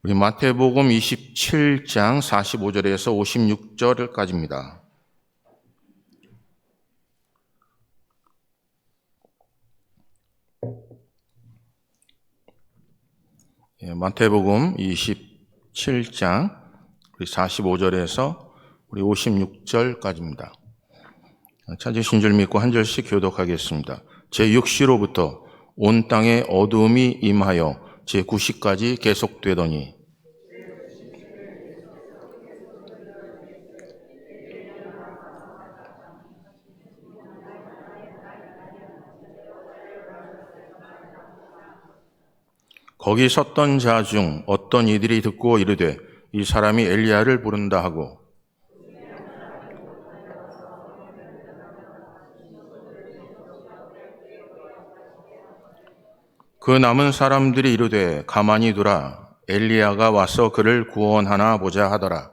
우리 마태복음 27장 45절에서 56절까지입니다. 마태복음 27장 45절에서 우리 56절까지입니다. 찾으신 줄 믿고 한 절씩 교독하겠습니다. 제6시로부터 온 땅에 어두움이 임하여 제9시까지 계속되더니 거기 섰던 자 중 어떤 이들이 듣고 이르되 이 사람이 엘리야를 부른다 하고 그 남은 사람들이 이르되 가만히 두라 엘리야가 와서 그를 구원하나 보자 하더라.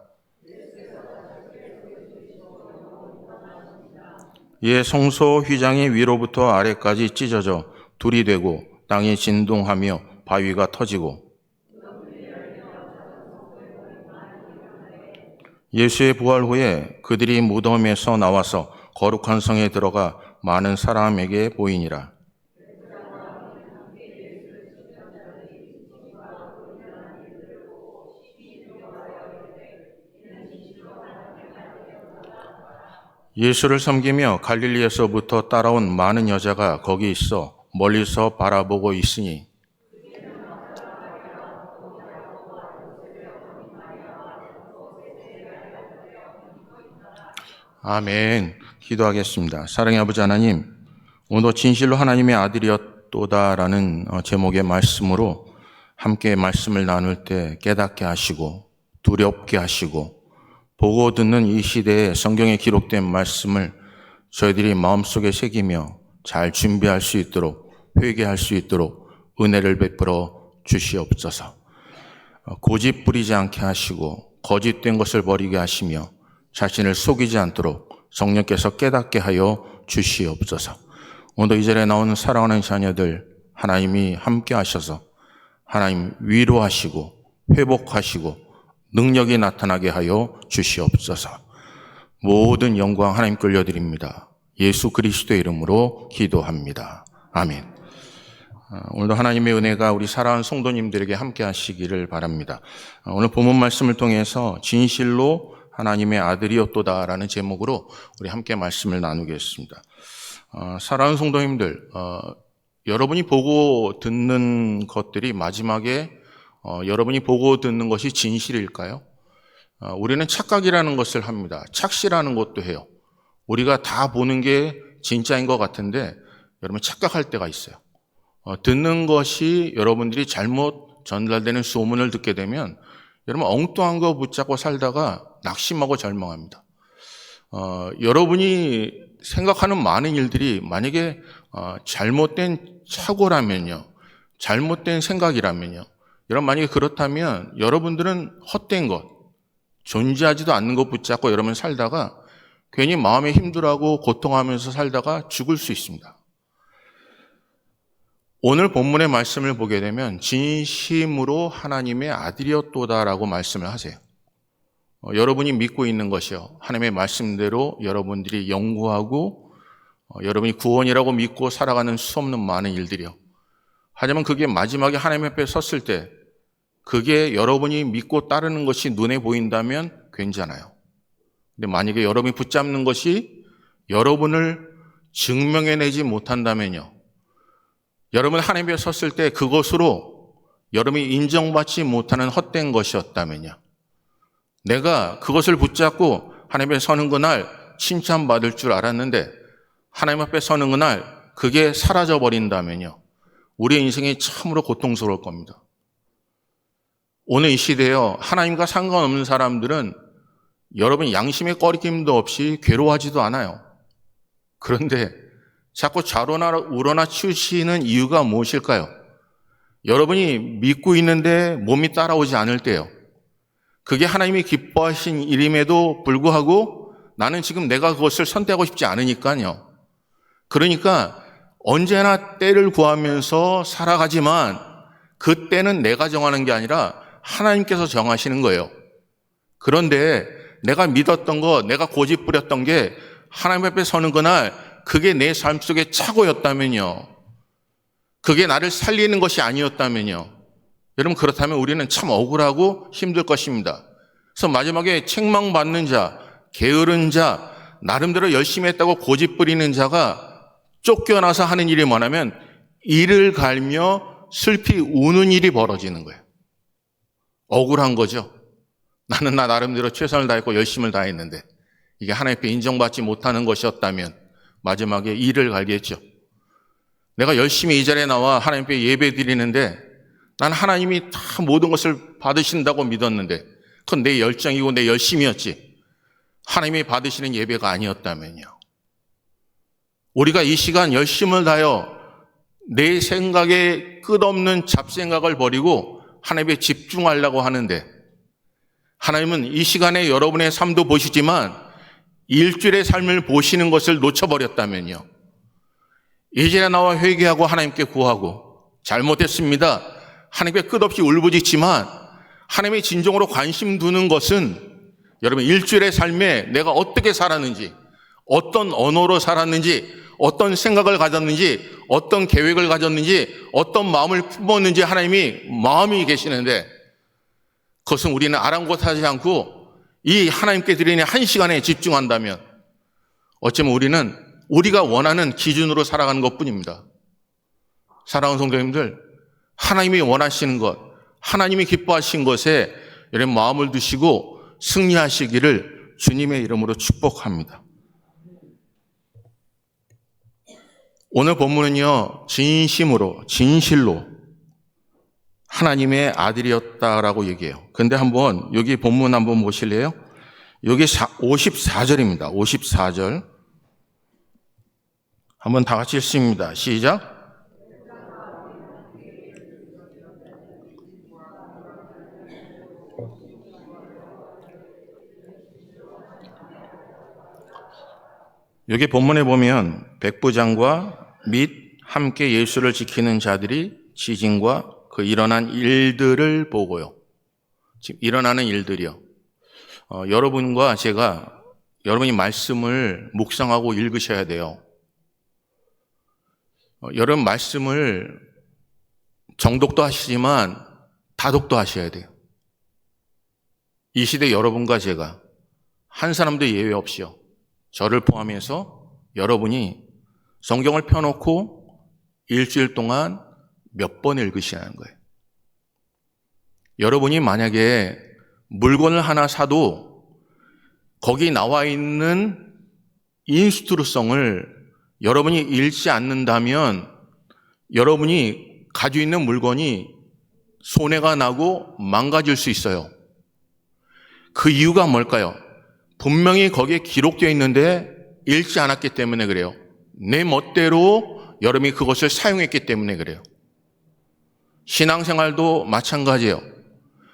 이에 성소 휘장이 위로부터 아래까지 찢어져 둘이 되고 땅이 진동하며 바위가 터지고 예수의 부활 후에 그들이 무덤에서 나와서 거룩한 성에 들어가 많은 사람에게 보이니라. 예수를 섬기며 갈릴리에서부터 따라온 많은 여자가 거기 있어 멀리서 바라보고 있으니 아멘. 기도하겠습니다. 사랑의 아버지 하나님, 오늘도 진실로 하나님의 아들이었도다라는 제목의 말씀으로 함께 말씀을 나눌 때 깨닫게 하시고 두렵게 하시고 보고 듣는 이 시대에 성경에 기록된 말씀을 저희들이 마음속에 새기며 잘 준비할 수 있도록 회개할 수 있도록 은혜를 베풀어 주시옵소서. 고집 부리지 않게 하시고 거짓된 것을 버리게 하시며 자신을 속이지 않도록 성령께서 깨닫게 하여 주시옵소서. 오늘 이 자리에 나오는 사랑하는 자녀들 하나님이 함께 하셔서 하나님 위로하시고 회복하시고 능력이 나타나게 하여 주시옵소서. 모든 영광 하나님 끌려드립니다. 예수 그리스도의 이름으로 기도합니다. 아멘. 오늘도 하나님의 은혜가 우리 사랑하는 성도님들에게 함께 하시기를 바랍니다. 오늘 본문 말씀을 통해서 진실로 하나님의 아들이었도다라는 제목으로 우리 함께 말씀을 나누겠습니다. 사랑하는 성도님들, 여러분이 보고 듣는 것들이 마지막에 여러분이 보고 듣는 것이 진실일까요? 우리는 착각이라는 것을 합니다. 착시라는 것도 해요. 우리가 다 보는 게 진짜인 것 같은데 여러분 착각할 때가 있어요. 듣는 것이 여러분들이 잘못 전달되는 소문을 듣게 되면 여러분 엉뚱한 거 붙잡고 살다가 낙심하고 절망합니다. 여러분이 생각하는 많은 일들이 만약에 잘못된 착오라면요, 잘못된 생각이라면요, 여러분 만약에 그렇다면 여러분들은 헛된 것, 존재하지도 않는 것 붙잡고 여러분 살다가 괜히 마음에 힘들어하고 고통하면서 살다가 죽을 수 있습니다. 오늘 본문의 말씀을 보게 되면 진심으로 하나님의 아들이었도다라고 말씀을 하세요. 여러분이 믿고 있는 것이요, 하나님의 말씀대로 여러분들이 연구하고 여러분이 구원이라고 믿고 살아가는 수없는 많은 일들이요. 하지만 그게 마지막에 하나님 앞에 섰을 때 그게 여러분이 믿고 따르는 것이 눈에 보인다면 괜찮아요. 근데 만약에 여러분이 붙잡는 것이 여러분을 증명해내지 못한다면요, 여러분 하나님 앞에 섰을 때 그것으로 여러분이 인정받지 못하는 헛된 것이었다면요, 내가 그것을 붙잡고 하나님 앞에 서는 그날 칭찬받을 줄 알았는데 하나님 앞에 서는 그날 그게 사라져버린다면요, 우리의 인생이 참으로 고통스러울 겁니다. 오늘 이 시대에요, 하나님과 상관없는 사람들은 여러분 양심의 꺼리낌도 없이 괴로워하지도 않아요. 그런데 자꾸 좌로나 우로나 치우치는 이유가 무엇일까요? 여러분이 믿고 있는데 몸이 따라오지 않을 때요. 그게 하나님이 기뻐하신 일임에도 불구하고 나는 지금 내가 그것을 선택하고 싶지 않으니까요. 그러니까 언제나 때를 구하면서 살아가지만 그 때는 내가 정하는 게 아니라 하나님께서 정하시는 거예요. 그런데 내가 믿었던 거, 내가 고집 부렸던 게 하나님 앞에 서는 그날 그게 내 삶 속에 착오였다면요. 그게 나를 살리는 것이 아니었다면요. 여러분, 그렇다면 우리는 참 억울하고 힘들 것입니다. 그래서 마지막에 책망받는 자, 게으른 자, 나름대로 열심히 했다고 고집 부리는 자가 쫓겨나서 하는 일이 뭐냐면 이를 갈며 슬피 우는 일이 벌어지는 거예요. 억울한 거죠. 나는 나 나름대로 최선을 다했고 열심을 다했는데 이게 하나님 앞에 인정받지 못하는 것이었다면 마지막에 이를 갈겠죠. 내가 열심히 이 자리에 나와 하나님 앞에 예배 드리는데 난 하나님이 다 모든 것을 받으신다고 믿었는데 그건 내 열정이고 내 열심이었지 하나님이 받으시는 예배가 아니었다면요. 우리가 이 시간 열심을 다하여 내 생각에 끝없는 잡생각을 버리고 하나님에 집중하려고 하는데 하나님은 이 시간에 여러분의 삶도 보시지만 일주일의 삶을 보시는 것을 놓쳐버렸다면요. 이제 나와 회개하고 하나님께 구하고 잘못했습니다. 하나님께 끝없이 울부짖지만 하나님의 진정으로 관심 두는 것은 여러분 일주일의 삶에 내가 어떻게 살았는지 어떤 언어로 살았는지 어떤 생각을 가졌는지 어떤 계획을 가졌는지 어떤 마음을 품었는지 하나님이 마음이 계시는데 그것은 우리는 아랑곳하지 않고 이 하나님께 드리는 한 시간에 집중한다면 어쩌면 우리는 우리가 원하는 기준으로 살아가는 것뿐입니다. 사랑하는 성도님들, 하나님이 원하시는 것, 하나님이 기뻐하신 것에 여러분 마음을 두시고 승리하시기를 주님의 이름으로 축복합니다. 오늘 본문은요, 진심으로, 진실로 하나님의 아들이었다라고 얘기해요. 근데 한번 여기 본문 한번 보실래요? 여기 54절입니다. 54절. 한번 다 같이 읽습니다. 시작. 여기 본문에 보면 백부장과 및 함께 예수를 지키는 자들이 지진과 그 일어난 일들을 보고요. 지금 일어나는 일들이요. 여러분과 제가 여러분이 말씀을 묵상하고 읽으셔야 돼요. 여러분 말씀을 정독도 하시지만 다독도 하셔야 돼요. 이 시대 여러분과 제가 한 사람도 예외 없이요. 저를 포함해서 여러분이 성경을 펴놓고 일주일 동안 몇 번 읽으시라는 거예요. 여러분이 만약에 물건을 하나 사도 거기 나와 있는 인스트루성을 여러분이 읽지 않는다면 여러분이 가지고 있는 물건이 손해가 나고 망가질 수 있어요. 그 이유가 뭘까요? 분명히 거기에 기록되어 있는데 읽지 않았기 때문에 그래요. 내 멋대로 여러분이 그것을 사용했기 때문에 그래요. 신앙생활도 마찬가지예요.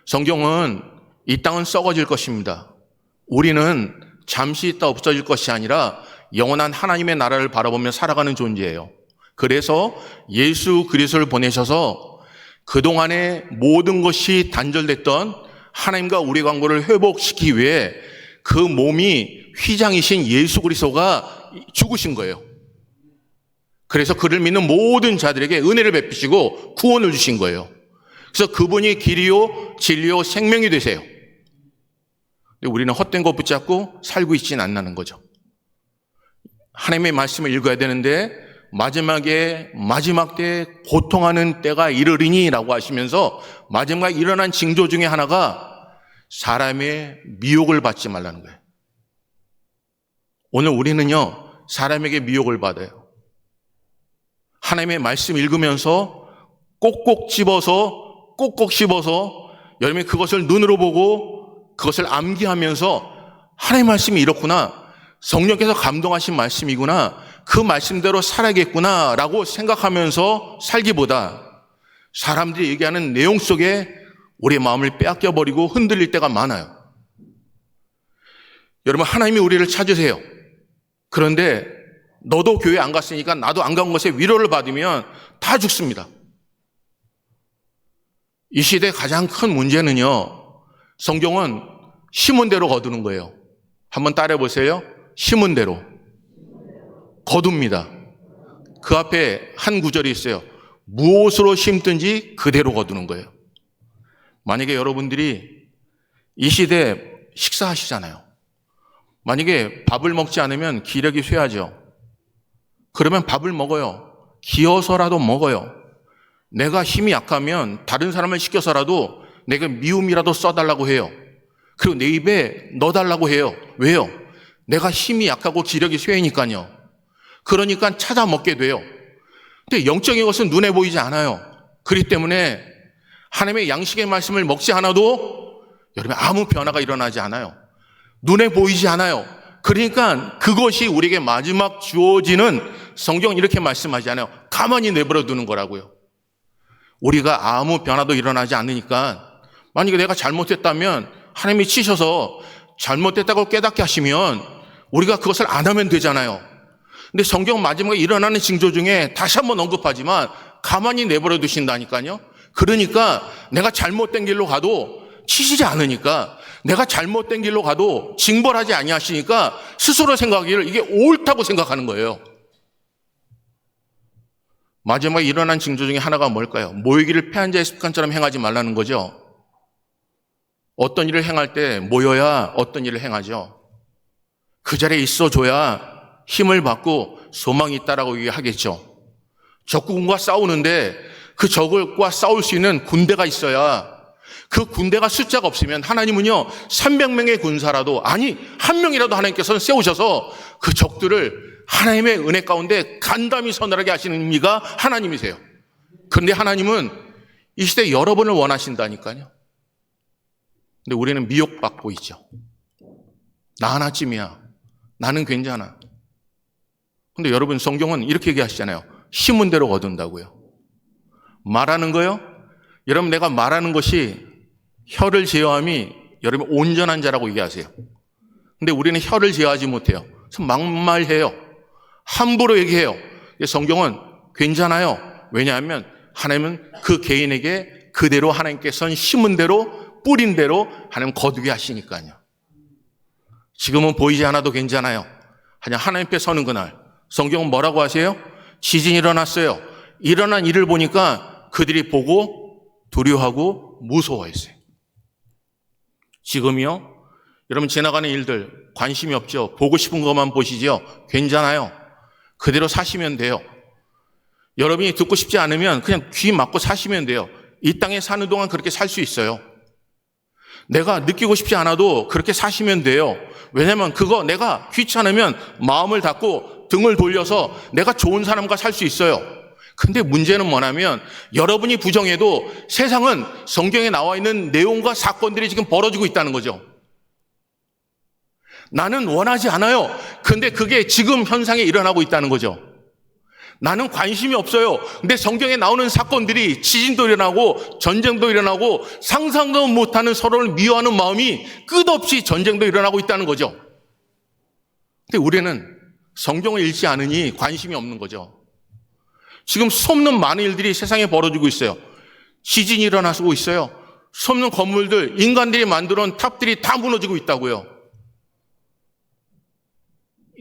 성경은 이 땅은 썩어질 것입니다. 우리는 잠시 있다 없어질 것이 아니라 영원한 하나님의 나라를 바라보며 살아가는 존재예요. 그래서 예수 그리스도를 보내셔서 그동안의 모든 것이 단절됐던 하나님과 우리 관계를 회복시키기 위해 그 몸이 휘장이신 예수 그리스도가 죽으신 거예요. 그래서 그를 믿는 모든 자들에게 은혜를 베푸시고 구원을 주신 거예요. 그래서 그분이 길이요 진리요 생명이 되세요. 근데 우리는 헛된 것 붙잡고 살고 있지는 않는 거죠. 하나님의 말씀을 읽어야 되는데 마지막 때에 고통하는 때가 이르리니라고 하시면서 마지막에 일어난 징조 중에 하나가 사람의 미혹을 받지 말라는 거예요. 오늘 우리는요 사람에게 미혹을 받아요. 하나님의 말씀 읽으면서 꼭꼭 집어서 꼭꼭 씹어서 여러분이 그것을 눈으로 보고 그것을 암기하면서 하나님의 말씀이 이렇구나, 성령께서 감동하신 말씀이구나, 그 말씀대로 살아야겠구나 라고 생각하면서 살기보다 사람들이 얘기하는 내용 속에 우리의 마음을 빼앗겨버리고 흔들릴 때가 많아요. 여러분, 하나님이 우리를 찾으세요. 그런데 너도 교회 안 갔으니까 나도 안 간 것에 위로를 받으면 다 죽습니다. 이 시대의 가장 큰 문제는요, 성경은 심은 대로 거두는 거예요. 한번 따라해 보세요. 심은 대로 거둡니다. 그 앞에 한 구절이 있어요. 무엇으로 심든지 그대로 거두는 거예요. 만약에 여러분들이 이 시대에 식사하시잖아요. 만약에 밥을 먹지 않으면 기력이 쇠하죠. 그러면 밥을 먹어요. 기어서라도 먹어요. 내가 힘이 약하면 다른 사람을 시켜서라도 내가 미움이라도 써달라고 해요. 그리고 내 입에 넣어달라고 해요. 왜요? 내가 힘이 약하고 기력이 쇠니까요. 그러니까 찾아 먹게 돼요. 근데 영적인 것은 눈에 보이지 않아요. 그렇기 때문에 하나님의 양식의 말씀을 먹지 않아도 여러분 아무 변화가 일어나지 않아요. 눈에 보이지 않아요. 그러니까 그것이 우리에게 마지막 주어지는, 성경은 이렇게 말씀하지 않아요. 가만히 내버려 두는 거라고요. 우리가 아무 변화도 일어나지 않으니까, 만약에 내가 잘못했다면 하나님이 치셔서 잘못됐다고 깨닫게 하시면 우리가 그것을 안 하면 되잖아요. 근데 성경 마지막에 일어나는 징조 중에 다시 한번 언급하지만 가만히 내버려 두신다니까요. 그러니까 내가 잘못된 길로 가도 치시지 않으니까, 내가 잘못된 길로 가도 징벌하지 아니하시니까 스스로 생각하기를 이게 옳다고 생각하는 거예요. 마지막에 일어난 징조 중에 하나가 뭘까요? 모이기를 패한 자의 습관처럼 행하지 말라는 거죠. 어떤 일을 행할 때 모여야 어떤 일을 행하죠. 그 자리에 있어줘야 힘을 받고 소망이 있다라고 얘기하겠죠. 적군과 싸우는데 그 적과 싸울 수 있는 군대가 있어야, 그 군대가 숫자가 없으면 하나님은요 300명의 군사라도, 아니 1명이라도 하나님께서는 세우셔서 그 적들을 하나님의 은혜 가운데 간담이 서늘하게 하시는 이가 하나님이세요. 그런데 하나님은 이 시대에 여러분을 원하신다니까요. 근데 우리는 미혹받고 있죠. 나 하나쯤이야. 나는 괜찮아. 근데 여러분, 성경은 이렇게 얘기하시잖아요. 심은 대로 거둔다고요. 말하는 거요? 여러분, 내가 말하는 것이 혀를 제어함이 여러분 온전한 자라고 얘기하세요. 근데 우리는 혀를 제어하지 못해요. 그래서 막말해요. 함부로 얘기해요. 성경은 괜찮아요. 왜냐하면 하나님은 그 개인에게 그대로 하나님께서는 심은 대로 뿌린 대로 하나님 거두게 하시니까요. 지금은 보이지 않아도 괜찮아요. 그냥 하나님 앞에 서는 그날 성경은 뭐라고 하세요? 지진이 일어났어요. 일어난 일을 보니까 그들이 보고 두려워하고 무서워했어요. 지금이요? 여러분 지나가는 일들 관심이 없죠? 보고 싶은 것만 보시죠? 괜찮아요. 그대로 사시면 돼요. 여러분이 듣고 싶지 않으면 그냥 귀 막고 사시면 돼요. 이 땅에 사는 동안 그렇게 살 수 있어요. 내가 느끼고 싶지 않아도 그렇게 사시면 돼요. 왜냐면 그거 내가 귀찮으면 마음을 닫고 등을 돌려서 내가 좋은 사람과 살 수 있어요. 근데 문제는 뭐냐면 여러분이 부정해도 세상은 성경에 나와 있는 내용과 사건들이 지금 벌어지고 있다는 거죠. 나는 원하지 않아요. 근데 그게 지금 현상에 일어나고 있다는 거죠. 나는 관심이 없어요. 근데 성경에 나오는 사건들이 지진도 일어나고 전쟁도 일어나고 상상도 못하는 서로를 미워하는 마음이 끝없이 전쟁도 일어나고 있다는 거죠. 근데 우리는 성경을 읽지 않으니 관심이 없는 거죠. 지금 수없는 많은 일들이 세상에 벌어지고 있어요. 지진이 일어나고 있어요. 수없는 건물들, 인간들이 만들어 놓은 탑들이 다 무너지고 있다고요.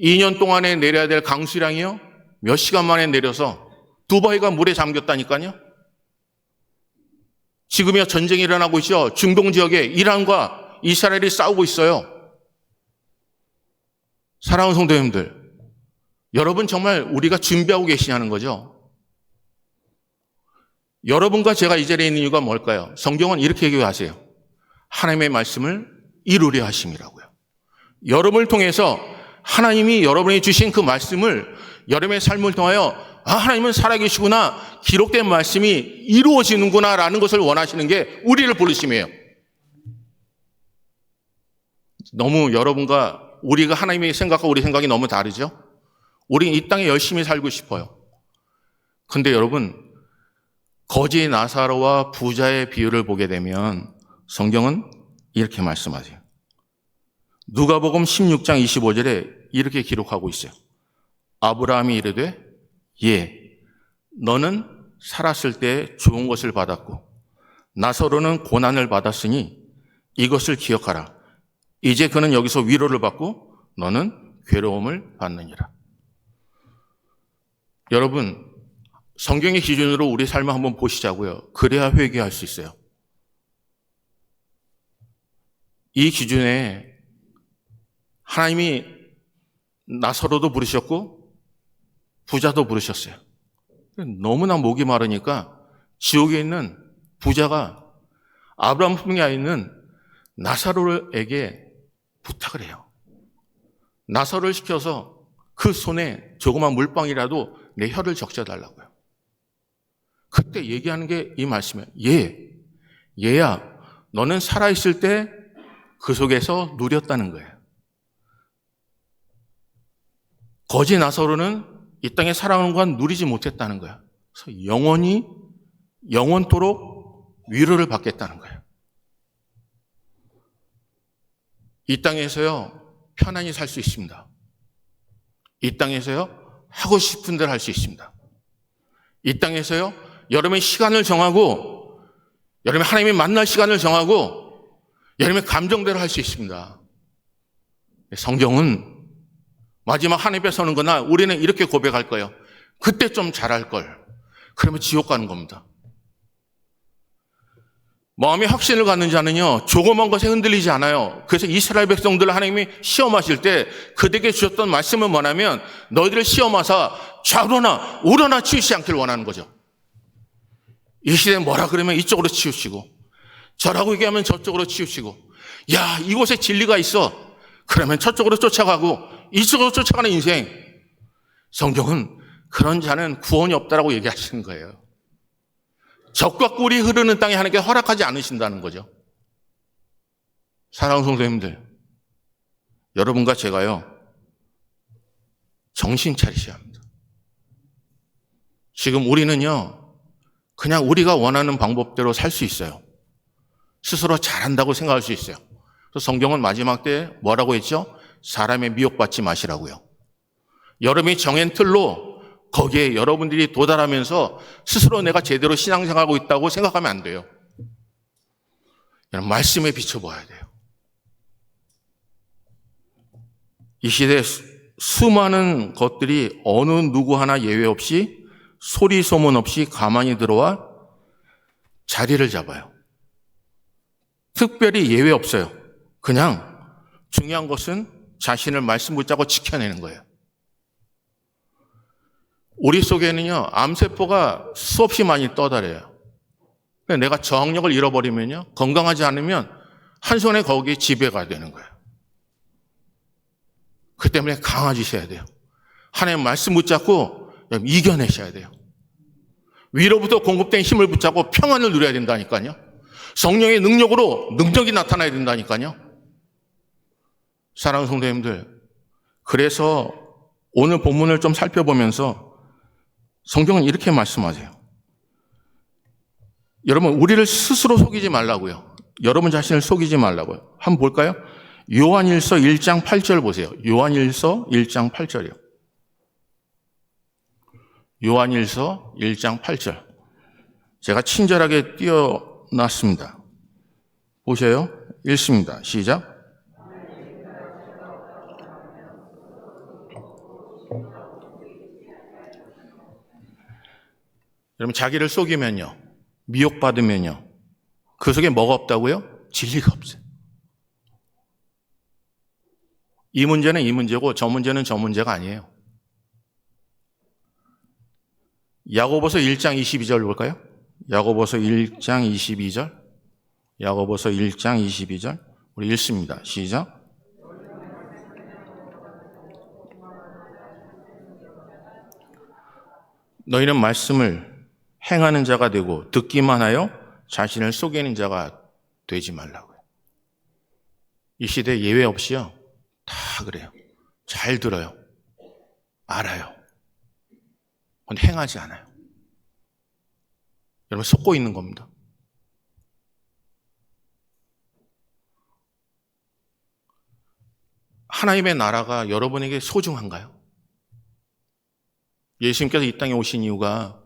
2년 동안에 내려야 될 강수량이요? 몇 시간 만에 내려서 두바이가 물에 잠겼다니까요. 지금이야 전쟁이 일어나고 있죠. 중동 지역에 이란과 이스라엘이 싸우고 있어요. 사랑하는 성도님들, 여러분 정말 우리가 준비하고 계시냐는 거죠. 여러분과 제가 이 자리에 있는 이유가 뭘까요? 성경은 이렇게 얘기하세요. 하나님의 말씀을 이루려 하심이라고요. 여러분을 통해서 하나님이 여러분이 주신 그 말씀을 여러분의 삶을 통하여 하나님은 살아계시구나, 기록된 말씀이 이루어지는구나 라는 것을 원하시는 게 우리를 부르심이에요. 너무 여러분과 우리가 하나님의 생각과 우리 생각이 너무 다르죠? 우리 이 땅에 열심히 살고 싶어요. 근데 여러분, 거지 나사로와 부자의 비유를 보게 되면 성경은 이렇게 말씀하세요. 누가복음 16장 25절에 이렇게 기록하고 있어요. 아브라함이 이르되 예, 너는 살았을 때 좋은 것을 받았고 나사로는 고난을 받았으니 이것을 기억하라. 이제 그는 여기서 위로를 받고 너는 괴로움을 받느니라. 여러분, 성경의 기준으로 우리 삶을 한번 보시자고요. 그래야 회개할 수 있어요. 이 기준에 하나님이 나사로도 부르셨고 부자도 부르셨어요. 너무나 목이 마르니까 지옥에 있는 부자가 아브라함 품에 있는 나사로에게 부탁을 해요. 나사로를 시켜서 그 손에 조그만 물방이라도 내 혀를 적셔달라고요. 그때 얘기하는 게 이 말씀이에요. 얘야, 너는 살아있을 때 그 속에서 누렸다는 거예요. 거지 나사로는 이 땅에 살아오는 건 누리지 못했다는 거예요. 그래서 영원토록 위로를 받겠다는 거예요. 이 땅에서요, 편안히 살 수 있습니다. 이 땅에서요, 하고 싶은 대로 할 수 있습니다. 이 땅에서요, 여러분의 시간을 정하고, 여러분의 하나님이 만날 시간을 정하고, 여러분의 감정대로 할 수 있습니다. 성경은 마지막 하나님 앞에 서는 거나 우리는 이렇게 고백할 거예요. 그때 좀 잘할 걸. 그러면 지옥 가는 겁니다. 마음의 확신을 갖는 자는요, 조그만 것에 흔들리지 않아요. 그래서 이스라엘 백성들을 하나님이 시험하실 때 그들에게 주셨던 말씀은 뭐냐면 너희들을 시험하사 좌로나 우로나 치우치지 않기를 원하는 거죠. 이 시대에 뭐라 그러면 이쪽으로 치우치고 저라고 얘기하면 저쪽으로 치우치고 야, 이곳에 진리가 있어. 그러면 저쪽으로 쫓아가고 이쪽으로 쫓아가는 인생. 성경은 그런 자는 구원이 없다라고 얘기하시는 거예요. 적과 꿀이 흐르는 땅에 하나님께 허락하지 않으신다는 거죠. 사랑하는 성도님들, 여러분과 제가요, 정신 차리셔야 합니다. 지금 우리는요, 그냥 우리가 원하는 방법대로 살 수 있어요. 스스로 잘한다고 생각할 수 있어요. 그래서 성경은 마지막 때 뭐라고 했죠? 사람의 미혹받지 마시라고요. 여러분이 정한 틀로 거기에 여러분들이 도달하면서 스스로 내가 제대로 신앙생활하고 있다고 생각하면 안 돼요. 말씀에 비춰봐야 돼요. 이 시대에 수많은 것들이 어느 누구 하나 예외 없이 소리 소문 없이 가만히 들어와 자리를 잡아요. 특별히 예외 없어요. 그냥 중요한 것은 자신을 말씀 붙잡고 지켜내는 거예요. 우리 속에는요, 암세포가 수없이 많이 떠다녀요. 내가 저항력을 잃어버리면요, 건강하지 않으면 한 손에 거기에 지배가 되는 거예요. 그 때문에 강해지셔야 돼요. 하나님 말씀 붙잡고 이겨내셔야 돼요. 위로부터 공급된 힘을 붙잡고 평안을 누려야 된다니까요. 성령의 능력으로 능력이 나타나야 된다니까요. 사랑하는 성도님들, 그래서 오늘 본문을 좀 살펴보면서 성경은 이렇게 말씀하세요. 여러분, 우리를 스스로 속이지 말라고요. 여러분 자신을 속이지 말라고요. 한번 볼까요? 요한일서 1장 8절 보세요. 요한일서 1장 8절이요. 요한일서 1장 8절. 제가 친절하게 띄워놨습니다. 보세요. 읽습니다. 시작. 여러분, 자기를 속이면요, 미혹받으면요, 그 속에 뭐가 없다고요? 진리가 없어요. 이 문제는 이 문제고 저 문제는 저 문제가 아니에요. 야고보서 1장 22절 볼까요? 야고보서 1장 22절. 야고보서 1장 22절. 우리 읽습니다. 시작. 너희는 말씀을 행하는 자가 되고 듣기만 하여 자신을 속이는 자가 되지 말라고요. 이 시대 예외 없이요, 다 그래요. 잘 들어요. 알아요. 근데 행하지 않아요. 여러분, 속고 있는 겁니다. 하나님의 나라가 여러분에게 소중한가요? 예수님께서 이 땅에 오신 이유가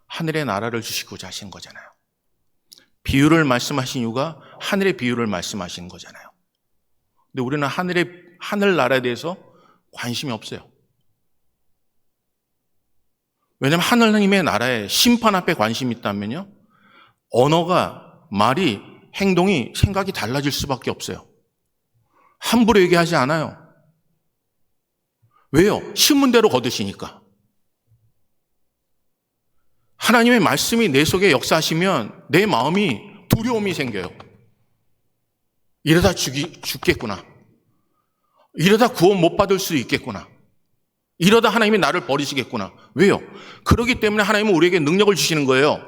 하늘의 나라를 주시고자 하신 거잖아요. 비유를 말씀하신 이유가 하늘의 비유를 말씀하시는 거잖아요. 근데 우리는 하늘나라에 대해서 관심이 없어요. 왜냐하면 하나님의 나라에 심판 앞에 관심이 있다면요, 언어가, 말이, 행동이, 생각이 달라질 수밖에 없어요. 함부로 얘기하지 않아요. 왜요? 신문대로 거두시니까. 하나님의 말씀이 내 속에 역사하시면 내 마음이 두려움이 생겨요. 이러다 죽겠구나. 이러다 구원 못 받을 수 있겠구나. 이러다 하나님이 나를 버리시겠구나. 왜요? 그렇기 때문에 하나님은 우리에게 능력을 주시는 거예요.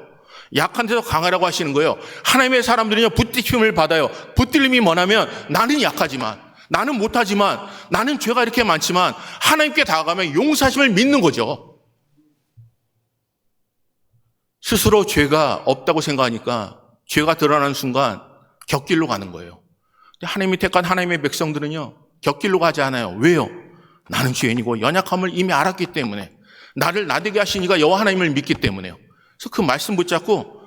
약한 데서 강하라고 하시는 거예요. 하나님의 사람들은요, 붙들림을 받아요. 붙들림이 뭐냐면, 나는 약하지만, 나는 못하지만, 나는 죄가 이렇게 많지만 하나님께 다가가면 용서하심을 믿는 거죠. 스스로 죄가 없다고 생각하니까 죄가 드러나는 순간 곁길로 가는 거예요. 하나님이 택한 하나님의 백성들은요, 곁길로 가지 않아요. 왜요? 나는 죄인이고 연약함을 이미 알았기 때문에, 나를 나되게 하신 이가 여호와 하나님을 믿기 때문에요. 그래서 그 말씀 붙잡고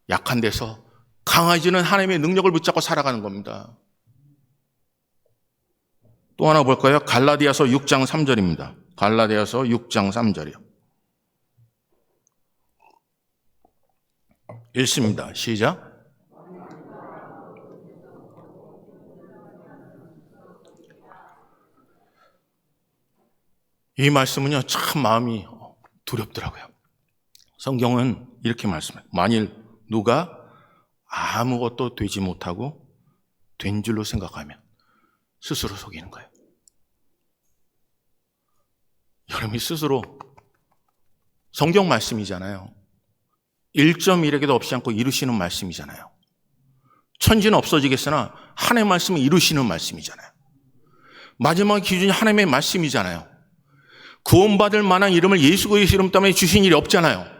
약한 데서 강해지는 하나님의 능력을 붙잡고 살아가는 겁니다. 또 하나 볼까요? 갈라디아서 6장 3절입니다. 갈라디아서 6장 3절이요. 읽습니다. 시작. 이 말씀은요, 참 마음이 두렵더라고요. 성경은 이렇게 말씀해요. 만일 누가 아무것도 되지 못하고 된 줄로 생각하면 스스로 속이는 거예요. 여러분이 스스로, 성경 말씀이잖아요. 1.1에게도 없지 않고 이루시는 말씀이잖아요. 천지는 없어지겠으나 하나님의 말씀은 이루시는 말씀이잖아요. 마지막 기준이 하나님의 말씀이잖아요. 구원받을 만한 이름을 예수 그리스도의 이름 때문에 주신 일이 없잖아요.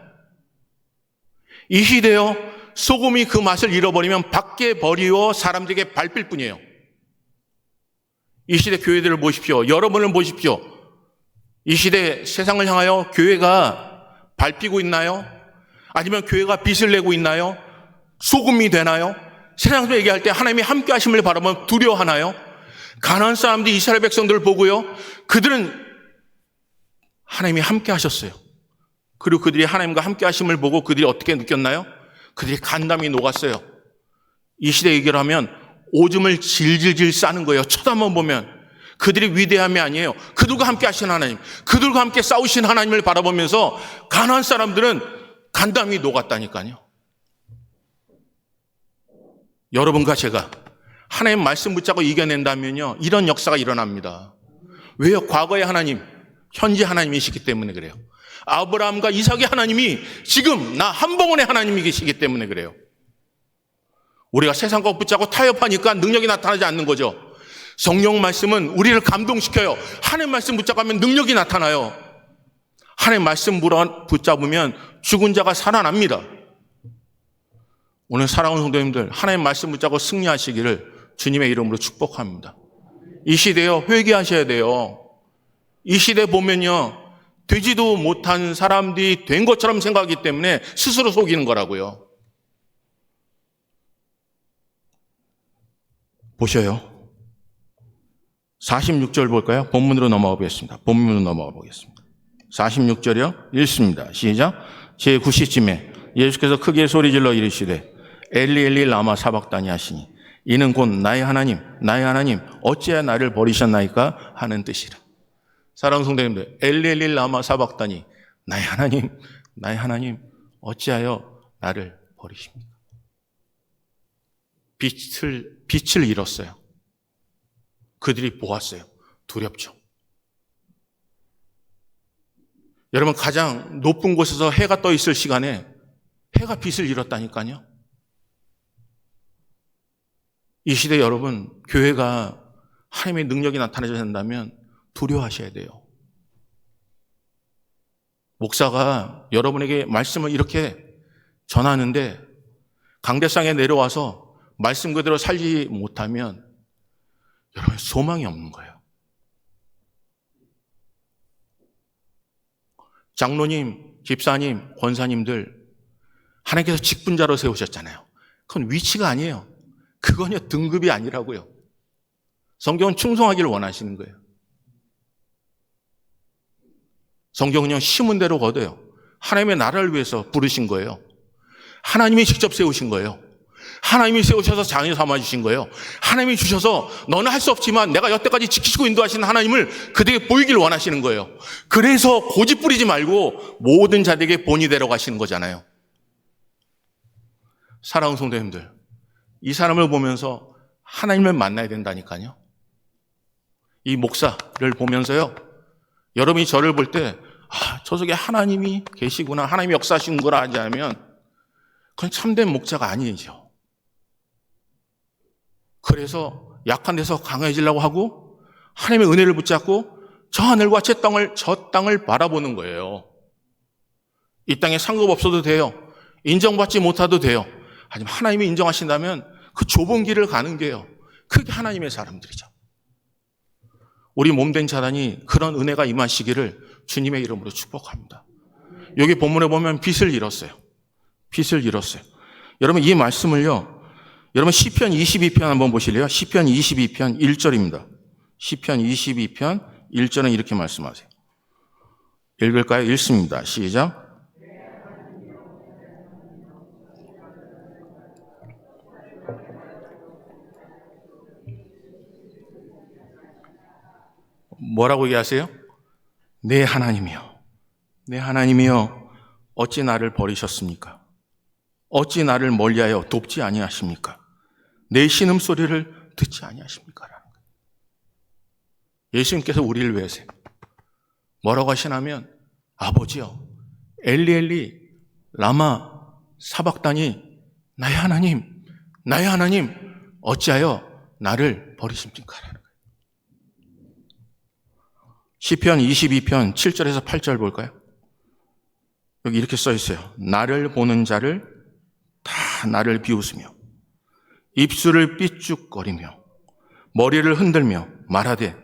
이 시대요, 소금이 그 맛을 잃어버리면 밖에 버리워 사람들에게 밟힐 뿐이에요. 이 시대 교회들을 보십시오. 여러분을 보십시오. 이 시대 세상을 향하여 교회가 밟히고 있나요? 아니면 교회가 빛을 내고 있나요? 소금이 되나요? 세상에서 얘기할 때 하나님이 함께 하심을 바라보면 두려워하나요? 가나안 사람들이 이스라엘 백성들을 보고요, 그들은 하나님이 함께 하셨어요. 그리고 그들이 하나님과 함께 하심을 보고 그들이 어떻게 느꼈나요? 그들이 간담이 녹았어요. 이 시대 얘기를 하면 오줌을 질질질 싸는 거예요. 쳐다만 보면. 그들이 위대함이 아니에요. 그들과 함께 하신 하나님, 그들과 함께 싸우신 하나님을 바라보면서 가나안 사람들은 간담이 녹았다니까요. 여러분과 제가 하나님 말씀 붙잡고 이겨낸다면요, 이런 역사가 일어납니다. 왜요? 과거의 하나님, 현재 하나님이시기 때문에 그래요. 아브라함과 이삭의 하나님이 지금 나 한봉원의 하나님이 계시기 때문에 그래요. 우리가 세상과 붙잡고 타협하니까 능력이 나타나지 않는 거죠. 성령 말씀은 우리를 감동시켜요. 하나님 말씀 붙잡으면 능력이 나타나요. 하나님 말씀 붙잡으면 죽은 자가 살아납니다. 오늘 사랑하는 성도님들, 하나님 말씀 붙잡고 승리하시기를 주님의 이름으로 축복합니다. 이 시대요, 회개하셔야 돼요. 이 시대 보면요, 되지도 못한 사람들이 된 것처럼 생각하기 때문에 스스로 속이는 거라고요. 보셔요. 46절 볼까요? 본문으로 넘어가 보겠습니다. 본문으로 넘어가 보겠습니다. 46절이요. 읽습니다. 시작. 제9시쯤에 예수께서 크게 소리질러 이르시되 엘리 엘리 라마 사박다니 하시니 이는 곧 나의 하나님 어찌하여 나를 버리셨나이까 하는 뜻이라. 사랑하는 성도님들, 엘리 엘리 라마 사박다니, 나의 하나님 어찌하여 나를 버리십니까? 빛을 잃었어요. 그들이 보았어요. 두렵죠. 여러분, 가장 높은 곳에서 해가 떠 있을 시간에 해가 빛을 잃었다니까요. 이 시대 여러분, 교회가 하나님의 능력이 나타나야 된다면 두려워하셔야 돼요. 목사가 여러분에게 말씀을 이렇게 전하는데 강대상에 내려와서 말씀 그대로 살지 못하면 여러분 소망이 없는 거예요. 장로님, 집사님, 권사님들 하나님께서 직분자로 세우셨잖아요. 그건 위치가 아니에요. 그건요, 등급이 아니라고요. 성경은 충성하기를 원하시는 거예요. 성경은요, 심은 대로 거둬요. 하나님의 나라를 위해서 부르신 거예요. 하나님이 직접 세우신 거예요. 하나님이 세우셔서 자녀 삼아주신 거예요. 하나님이 주셔서 너는 할 수 없지만 내가 여태까지 지키시고 인도하시는 하나님을 그대에게 보이길 원하시는 거예요. 그래서 고집 부리지 말고 모든 자들에게 본이 되러 가시는 거잖아요. 사랑하는 성도님들, 이 사람을 보면서 하나님을 만나야 된다니까요. 이 목사를 보면서요, 여러분이 저를 볼 때 저 속에 하나님이 계시구나, 하나님이 역사하시는구나 하지 않으면 그건 참된 목자가 아니죠. 그래서 약한 데서 강해지려고 하고 하나님의 은혜를 붙잡고 저 하늘과 저 땅을 바라보는 거예요. 이 땅에 상급 없어도 돼요. 인정받지 못해도 돼요. 하지만 하나님이 인정하신다면 그 좁은 길을 가는 게요, 그게 하나님의 사람들이죠. 우리 몸된 자단이 그런 은혜가 임하시기를 주님의 이름으로 축복합니다. 여기 본문에 보면 빚을 잃었어요. 빚을 잃었어요. 여러분, 이 말씀을요, 여러분 시편 22편 한번 보실래요? 시편 22편 1절입니다. 시편 22편 1절은 이렇게 말씀하세요. 읽을까요? 읽습니다. 시작. 뭐라고 얘기하세요? 내 하나님이여, 내 하나님이여, 어찌 나를 버리셨습니까? 어찌 나를 멀리하여 돕지 아니하십니까? 내 신음소리를 듣지 아니하십니까? 라는 거예요. 예수님께서 우리를 위해서 뭐라고 하시냐면, 아버지여, 엘리 라마 사박다니, 나의 하나님 어찌하여 나를 버리십니까? 라는 거예요. 시편 22편 7절에서 8절 볼까요? 여기 이렇게 써 있어요. 나를 보는 자를 다 나를 비웃으며 입술을 삐죽거리며 머리를 흔들며 말하되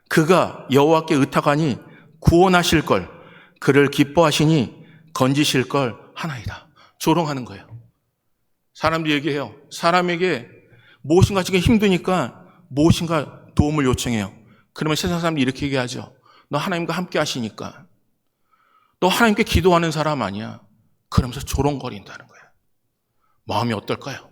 그가 여호와께 의탁하니 구원하실 걸, 그를 기뻐하시니 건지실 걸 하나이다. 조롱하는 거예요. 사람들이 얘기해요. 사람에게 무엇인가 지금 힘드니까 무엇인가 도움을 요청해요. 그러면 세상 사람들이 이렇게 얘기하죠. 너 하나님과 함께 하시니까 너 하나님께 기도하는 사람 아니야. 그러면서 조롱거린다는 거예요. 마음이 어떨까요?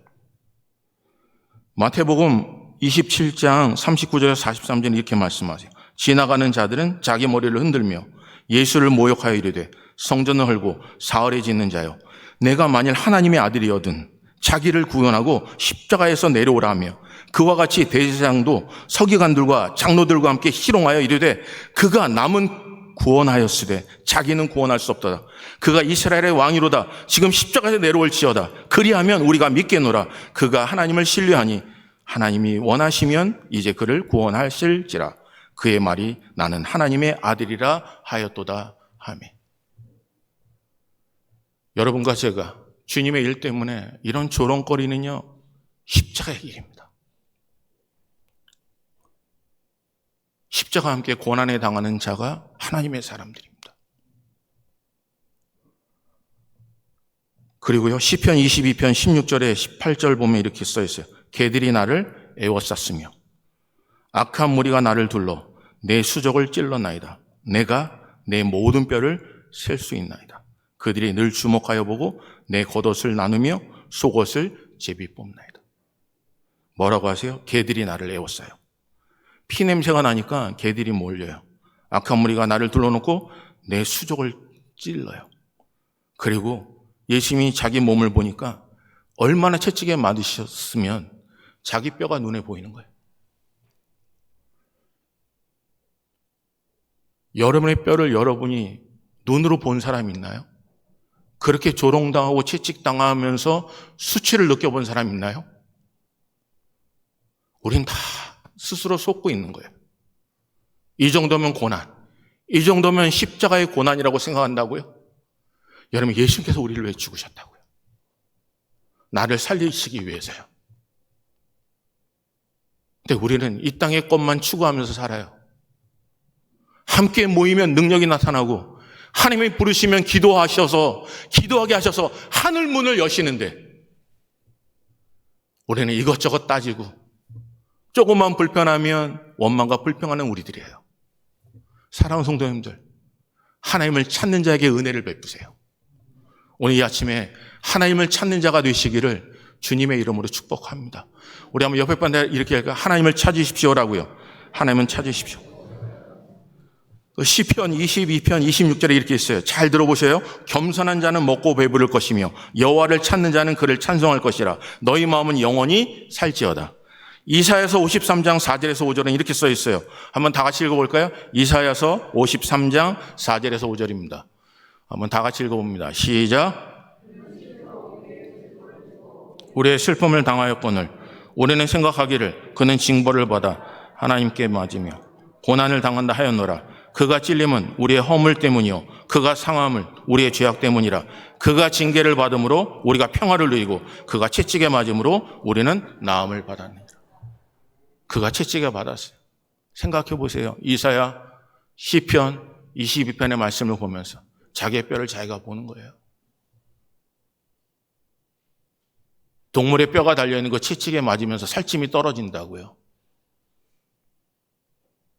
마태복음 27장 39절에서 43절에 이렇게 말씀하세요. 지나가는 자들은 자기 머리를 흔들며 예수를 모욕하여 이르되 성전을 헐고 사흘에 짓는 자여, 내가 만일 하나님의 아들이거든 자기를 구원하고 십자가에서 내려오라 하며 그와 같이 대제사장도 서기관들과 장로들과 함께 희롱하여 이르되 그가 남은 구원하였으되 자기는 구원할 수 없도다. 그가 이스라엘의 왕이로다. 지금 십자가에서 내려올지어다. 그리하면 우리가 믿겠노라. 그가 하나님을 신뢰하니 하나님이 원하시면 이제 그를 구원하실지라. 그의 말이 나는 하나님의 아들이라 하였도다 하며. 여러분과 제가 주님의 일 때문에 이런 조롱거리는요, 십자가의 일입니다. 십자가와 함께 고난에 당하는 자가 하나님의 사람들입니다. 그리고요, 시편 22편 16절에 18절 보면 이렇게 써 있어요. 개들이 나를 애워쌌으며 악한 무리가 나를 둘러 내 수족을 찔러나이다. 내가 내 모든 뼈를 셀 수 있나이다. 그들이 늘 주목하여 보고 내 겉옷을 나누며 속옷을 제비 뽑나이다. 뭐라고 하세요? 개들이 나를 애워싸요. 피 냄새가 나니까 개들이 몰려요. 악한 무리가 나를 둘러놓고 내 수족을 찔러요. 그리고 예수님이 자기 몸을 보니까 얼마나 채찍에 맞으셨으면 자기 뼈가 눈에 보이는 거예요. 여러분의 뼈를 여러분이 눈으로 본 사람이 있나요? 그렇게 조롱당하고 채찍당하면서 수치를 느껴본 사람 있나요? 우린 다 스스로 속고 있는 거예요. 이 정도면 고난, 이 정도면 십자가의 고난이라고 생각한다고요? 여러분, 예수님께서 우리를 왜 죽으셨다고요? 나를 살리시기 위해서요. 근데 우리는 이 땅의 것만 추구하면서 살아요. 함께 모이면 능력이 나타나고 하나님이 부르시면 기도하게 하셔서 하늘 문을 여시는데 우리는 이것저것 따지고 조금만 불편하면 원망과 불평하는 우리들이에요. 사랑하는 성도님들, 하나님을 찾는 자에게 은혜를 베푸세요. 오늘 이 아침에 하나님을 찾는 자가 되시기를 주님의 이름으로 축복합니다. 우리 한번 옆에 분한테 이렇게 할까요? 하나님을 찾으십시오라고요. 하나님은 찾으십시오. 시편 22편 26절에 이렇게 있어요. 잘 들어보세요. 겸손한 자는 먹고 배부를 것이며 여호와를 찾는 자는 그를 찬송할 것이라. 너희 마음은 영원히 살지어다. 이사야서 53장 4절에서 5절은 이렇게 써 있어요. 한번 다 같이 읽어볼까요? 이사야서 53장 4절에서 5절입니다. 한번 다 같이 읽어봅니다. 시작. 우리의 슬픔을 당하였거늘 우리는 생각하기를 그는 징벌을 받아 하나님께 맞으며 고난을 당한다 하였노라. 그가 찔림은 우리의 허물 때문이요 그가 상함을 우리의 죄악 때문이라. 그가 징계를 받음으로 우리가 평화를 누리고 그가 채찍에 맞음으로 우리는 나음을 받았느니라. 그가 채찍에 받았어요. 생각해 보세요. 이사야 시편 22편의 말씀을 보면서 자기의 뼈를 자기가 보는 거예요. 동물의 뼈가 달려있는 거 채찍에 맞으면서 살찜이 떨어진다고요.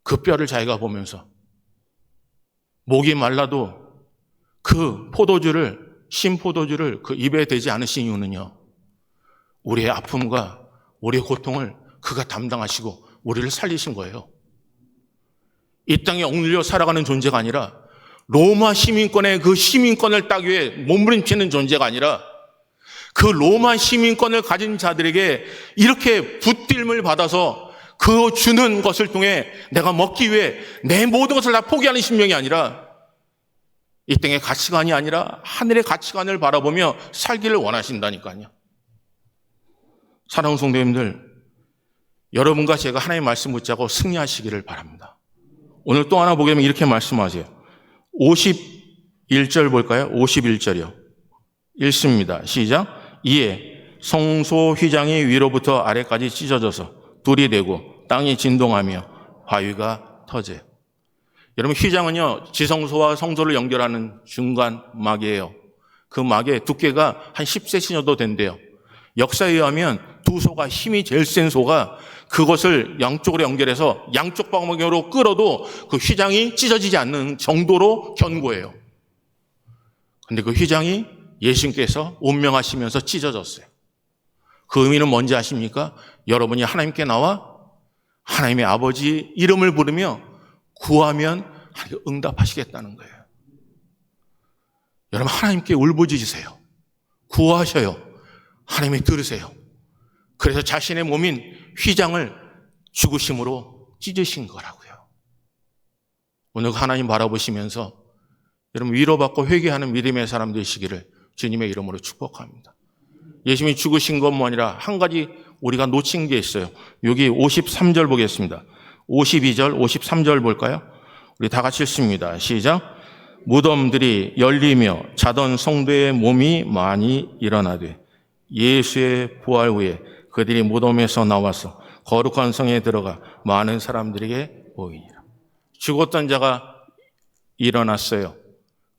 그 뼈를 자기가 보면서 목이 말라도 그 신포도주를 그 입에 대지 않으신 이유는요, 우리의 아픔과 우리의 고통을 그가 담당하시고 우리를 살리신 거예요. 이 땅에 억눌려 살아가는 존재가 아니라 로마 시민권의 그 시민권을 따기 위해 몸부림치는 존재가 아니라 그 로마 시민권을 가진 자들에게 이렇게 붙들림을 받아서 그 주는 것을 통해 내가 먹기 위해 내 모든 것을 다 포기하는 심령이 아니라 이 땅의 가치관이 아니라 하늘의 가치관을 바라보며 살기를 원하신다니까요. 사랑하는 성도님들, 여러분과 제가 하나님의 말씀 붙잡고 승리하시기를 바랍니다. 오늘 또 하나 보게 되면 이렇게 말씀하세요. 51절 볼까요? 51절이요. 읽습니다. 시작. 이에 성소 휘장이 위로부터 아래까지 찢어져서 둘이 되고 땅이 진동하며 바위가 터져요. 여러분, 휘장은요, 지성소와 성소를 연결하는 중간 막이에요. 그 막의 두께가 한 10cm 정도 된대요. 역사에 의하면 두 소가, 힘이 제일 센 소가 그것을 양쪽으로 연결해서 양쪽 방향으로 끌어도 그 휘장이 찢어지지 않는 정도로 견고해요. 근데 그 휘장이 예수님께서 운명하시면서 찢어졌어요. 그 의미는 뭔지 아십니까? 여러분이 하나님께 나와 하나님의 아버지 이름을 부르며 구하면 하나님께 응답하시겠다는 거예요. 여러분, 하나님께 울부짖으세요. 구하셔요. 하나님이 들으세요. 그래서 자신의 몸인 휘장을 죽으심으로 찢으신 거라고요. 오늘 하나님 바라보시면서 여러분 위로받고 회개하는 믿음의 사람 되시기를 주님의 이름으로 축복합니다. 예수님이 죽으신 것만 아니라 한 가지 우리가 놓친 게 있어요. 여기 53절 보겠습니다. 52절, 53절 볼까요? 우리 다 같이 읽습니다. 시작. 무덤들이 열리며 자던 성도의 몸이 많이 일어나되 예수의 부활 후에 그들이 무덤에서 나와서 거룩한 성에 들어가 많은 사람들에게 보이니라. 죽었던 자가 일어났어요.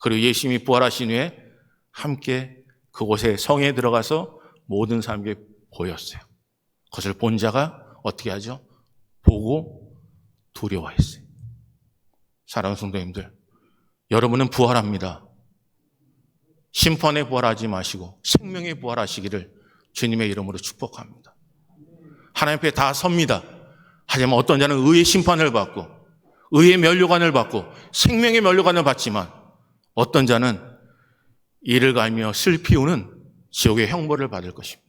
그리고 예수님이 부활하신 후에 함께 그곳에 성에 들어가서 모든 사람에게 보였어요. 그것을 본 자가 어떻게 하죠? 보고 두려워했어요. 사랑하는 성도님들, 여러분은 부활합니다. 심판에 부활하지 마시고 생명에 부활하시기를 주님의 이름으로 축복합니다. 하나님 앞에 다 섭니다. 하지만 어떤 자는 의의 심판을 받고 의의 면류관을 받고 생명의 면류관을 받지만 어떤 자는 이를 갈며 슬피우는 지옥의 형벌을 받을 것입니다.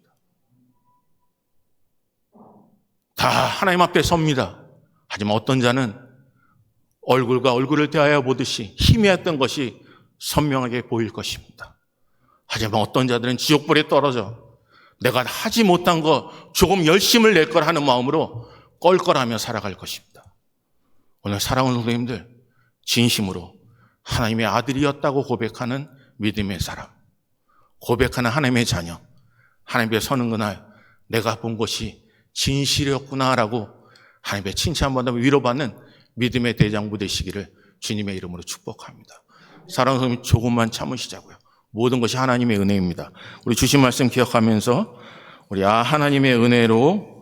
다 하나님 앞에 섭니다. 하지만 어떤 자는 얼굴과 얼굴을 대하여 보듯이 희미했던 것이 선명하게 보일 것입니다. 하지만 어떤 자들은 지옥불에 떨어져 내가 하지 못한 거 조금 열심을 낼 걸 하는 마음으로 껄껄하며 살아갈 것입니다. 오늘 사랑하는 성도님들, 진심으로 하나님의 아들이었다고 고백하는 믿음의 사람, 고백하는 하나님의 자녀, 하나님께 서는 그날 내가 본 것이 진실이었구나라고 하나님의 칭찬받으며 위로받는 믿음의 대장부 되시기를 주님의 이름으로 축복합니다. 사랑하는 성도님, 조금만 참으시자고요. 모든 것이 하나님의 은혜입니다. 우리 주신 말씀 기억하면서 우리 하나님의 은혜로